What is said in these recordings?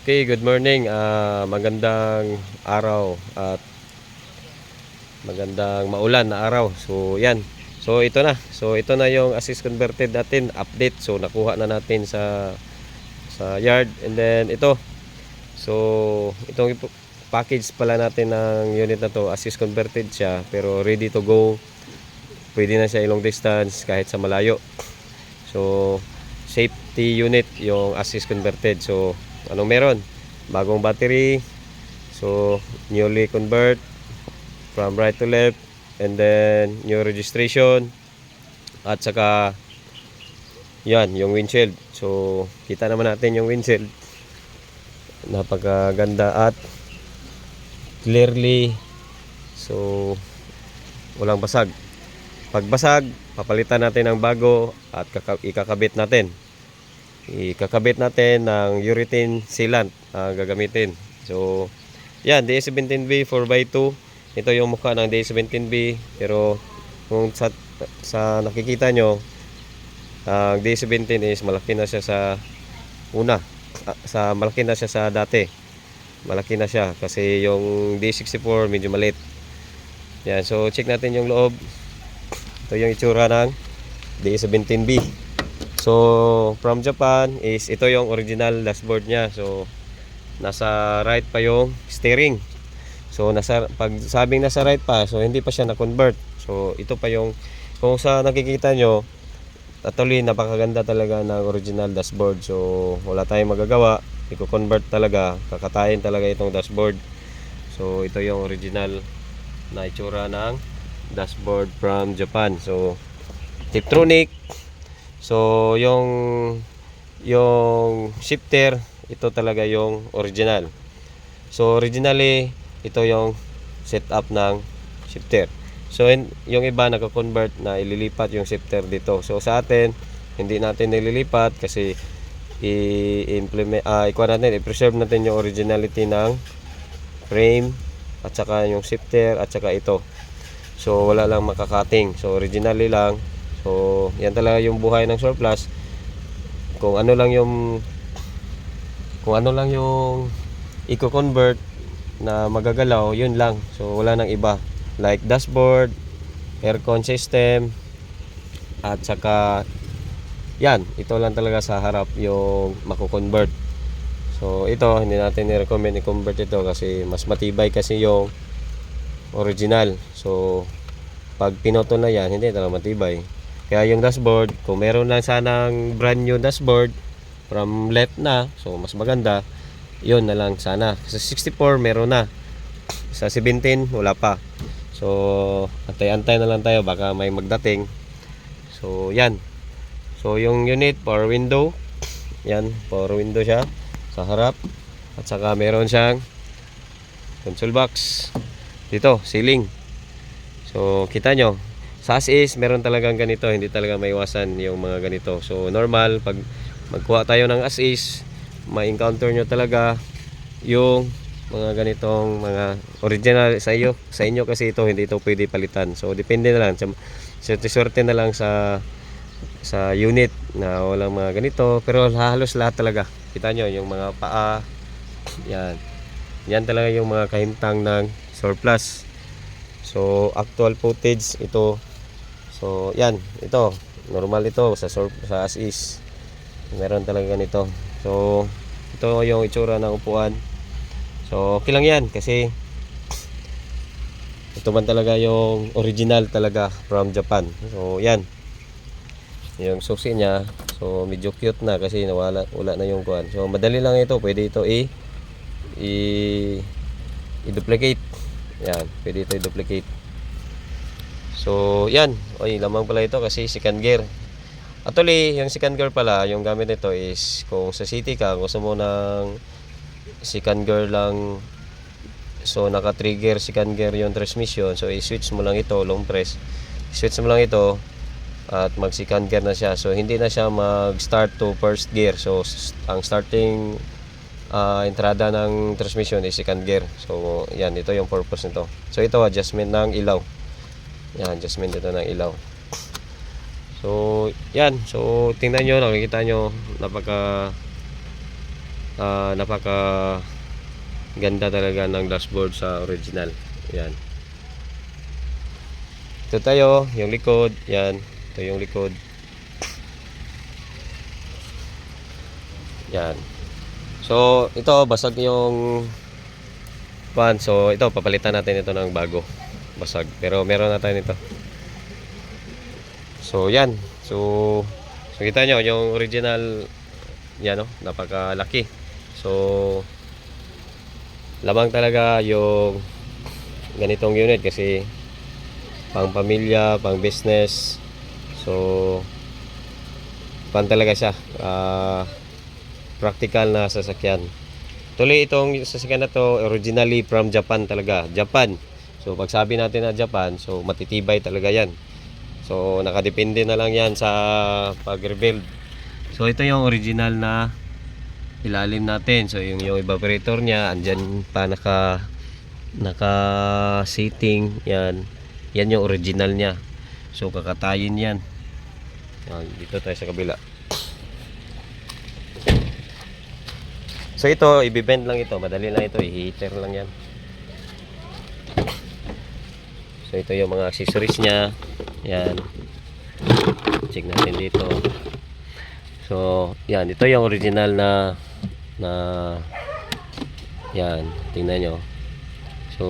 Okay, good morning. Magandang araw at magandang maulan na araw. So, yan. So, ito na. So, ito na yung assist converted natin, update. So, nakuha na natin sa yard. And then, ito. So, itong package pala natin ng unit na to, assist converted siya, pero ready to go. Pwede na siya long distance kahit sa malayo. So, safety unit yung assist converted. So, anong meron? Bagong battery. So, newly convert from right to left, and then new registration, at saka yan, yung windshield. So, kita naman natin yung windshield. Napakaganda at clearly. So, walang basag. Pag basag, papalitan natin ng bago at ikakabit natin. Ikakabit natin ng urethane sealant ang gagamitin. So, yan, D17B 4x2. Ito yung mukha ng D17B. Pero, kung sa nakikita nyo, ang D17 is malaki na siya sa una. Malaki na siya sa dati. Malaki na siya kasi yung D64 medyo maliit. Yan, so check natin yung loob. Ito yung itsura ng D17B. So, from Japan is ito yung original dashboard niya. So, nasa right pa yung steering. So, pag sabing nasa right pa, so hindi pa siya na-convert. So, ito pa yung, kung sa nakikita nyo, actually, napakaganda talaga ng original dashboard. So, wala tayong magagawa. I-convert talaga. Kakatayin talaga itong dashboard. So, ito yung original na itsura ng dashboard from Japan. So, Tiptronic. So, yung shifter, ito talaga yung original. So, originally, ito yung setup ng shifter. So, yung iba naka-convert na ililipat yung shifter dito. So, sa atin, hindi natin nililipat kasi i-preserve natin yung originality ng frame at saka yung shifter at saka ito. So, wala lang makakating. So, originally lang. So, yan talaga yung buhay ng surplus. Kung ano lang yung i-convert na magagalaw, yun lang. So, wala nang iba. Like dashboard, aircon system, at saka yan, ito lang talaga sa harap yung mako-convert. So, ito, hindi natin i-recommend i-convert ito kasi mas matibay kasi yung original. So, pag pinotol na yan, hindi talaga matibay. Kaya yung dashboard, kung meron lang sanang brand new dashboard from left na, so mas maganda, yun na lang sana. Sa 64 meron na, sa 17 wala pa. So, antay-antay na lang tayo, baka may magdating. So, yan. So, yung unit, power window. Yan, power window siya sa harap. At saka meron siyang console box. Dito, ceiling. So, kita nyo, sa as is, meron talagang ganito. Hindi talaga maiwasan yung mga ganito. So, normal, pag magkuha tayo ng as is, ma-encounter nyo talaga yung mga ganitong mga original sa inyo kasi ito, hindi ito pwede palitan. So, depende na lang. Swerte na lang sa unit na walang mga ganito. Pero halos lahat talaga. Kita nyo, yung mga paa. Yan. Yan talaga yung mga kahintang ng surplus. So, actual footage ito. So, yan. Ito. Normal ito sa as is. Meron talaga ganito. So, ito yung itsura ng upuan. So, okay lang yan kasi ito man talaga yung original talaga from Japan. So, yan. Yung susi niya. So, medyo cute na kasi wala na yung kuan. So, madali lang ito. Pwede ito i-duplicate. Yan. Pwede ito i-duplicate. So, yan. Oy, lamang pala ito kasi second gear. Actually, yung second gear pala, yung gamit nito is kung sa city ka, gusto mo ng second gear lang, so naka-trigger second gear yung transmission, so i-switch mo lang ito, long press. Switch mo lang ito at mag second gear na siya. So, hindi na siya mag-start to first gear. So, ang starting entrada ng transmission is second gear. So, yan, ito yung purpose nito. So, ito adjustment ng ilaw. Yan, adjustment dito ng ilaw. So, yan. So, tingnan nyo, nakikita nyo, napaka Napaka ganda talaga ng dashboard sa original. Yan. Ito tayo, yung likod. Yan. Ito yung likod. Yan. So, ito basag yung pan. So, ito papalitan natin ito ng bago. Basag. Pero meron na tayo nito. So, yan. So kita nyo, yung original, yan no, napakalaki. So, lamang talaga yung ganitong unit kasi pang pamilya, pang business. So, pan talaga siya. Practical na sasakyan. Tuloy itong sasakyan na to, originally from Japan talaga. Japan. So, pag sabi natin na Japan, so matitibay talaga yan. So, nakadepende na lang yan sa pag-rebuild. So, ito yung original na ilalim natin. So, yung evaporator niya, andyan pa naka-seating. Yan. Yan yung original niya. So, kakatayin yan. Yan. Dito tayo sa kabila. So, ito, ibibend lang ito. Madali lang ito. I-heater lang yan. So, ito yung mga accessories niya. Yan. Check natin dito. So, yan. Ito yung original na yan. Tingnan nyo. So,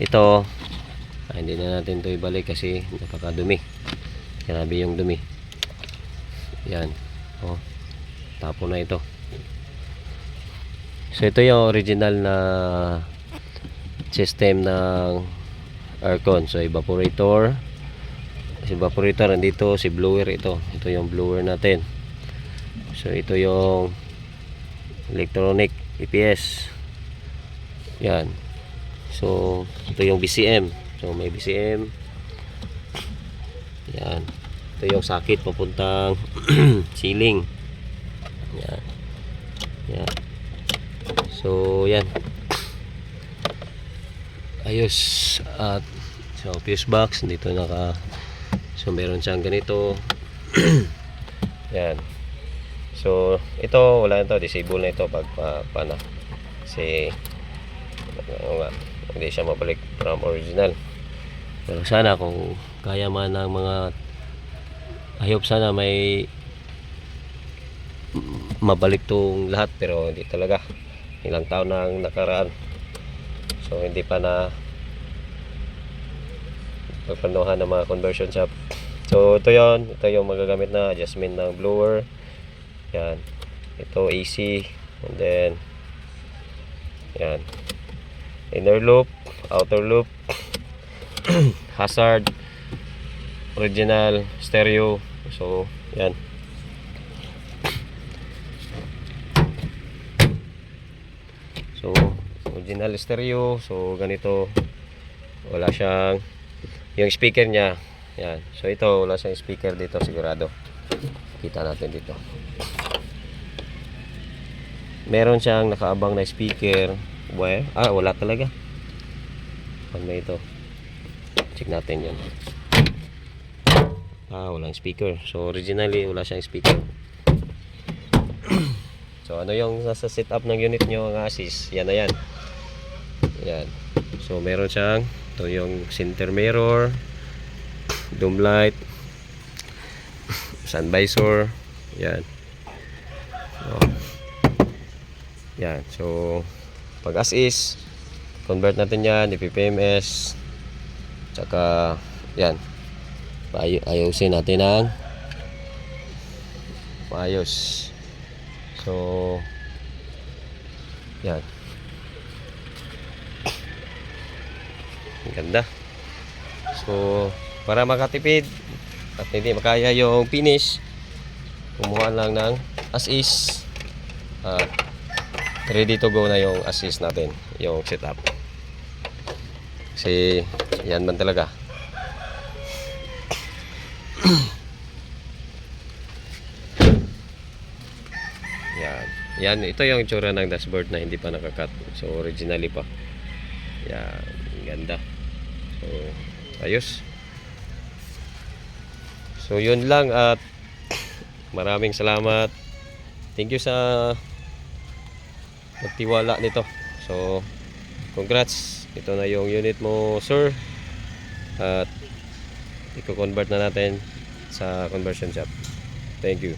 ito hindi na natin ito ibalik kasi napakadumi. Grabe yung dumi. Yan. Oh. Tapo na ito. So, ito yung original na system ng aircon. So, evaporator. Si evaporator nandito, si blower ito. Ito yung blower natin. So, ito yung electronic EPS. Yan. So, ito yung BCM. So, may BCM. Yan. Ito yung sakit papuntang ceiling. Yan. Yan. So, yan. Ayos. At so, fuse box dito so meron siyang ganito. Yan. So, ito wala na to, disable na ito pag paano. Kasi hindi siya mabalik from original. Pero sana kung kaya man ng mga I hope sana may mabalik tong lahat, pero hindi talaga. Ilang taon nang nakaraan. So, hindi pa na pagpanuhan ng mga conversion shop. So, ito yon. Ito yung magagamit na adjustment ng blower. Yan. Ito AC. And then, yan. Inner loop, outer loop, hazard, original, stereo. So, yan. So, original stereo. So, ganito. Wala siyang yung speaker niya. Yan. So, ito wala siyang speaker dito sigurado. Kita natin dito. Meron siyang nakaabang na speaker. Wala talaga. Ano ito? Check natin yan. Walang speaker. So, originally wala siyang speaker. So, ano yung nasa setup ng unit nyo, ang assist? Yan na yan. Yan. So, meron siyang ito yung center mirror, dome light, sun visor. Yan. Yan. So, pag as is, convert natin yan, PPMS. Tsaka, yan. Ayusin natin ang maayos. So, yan. Ang ganda. So, para makatipid at hindi makaya yung finish, kumuha lang ng as is. Ready to go na yung as is natin, yung setup. Kasi, yan man talaga. Yan, ito yung itsura ng dashboard na hindi pa nakakat. So, originally pa. Yan, ganda. So, ayos. So, yun lang at maraming salamat. Thank you sa magtiwala nito. So congrats, ito na yung unit mo sir, at i-convert na natin sa conversion shop. Thank you.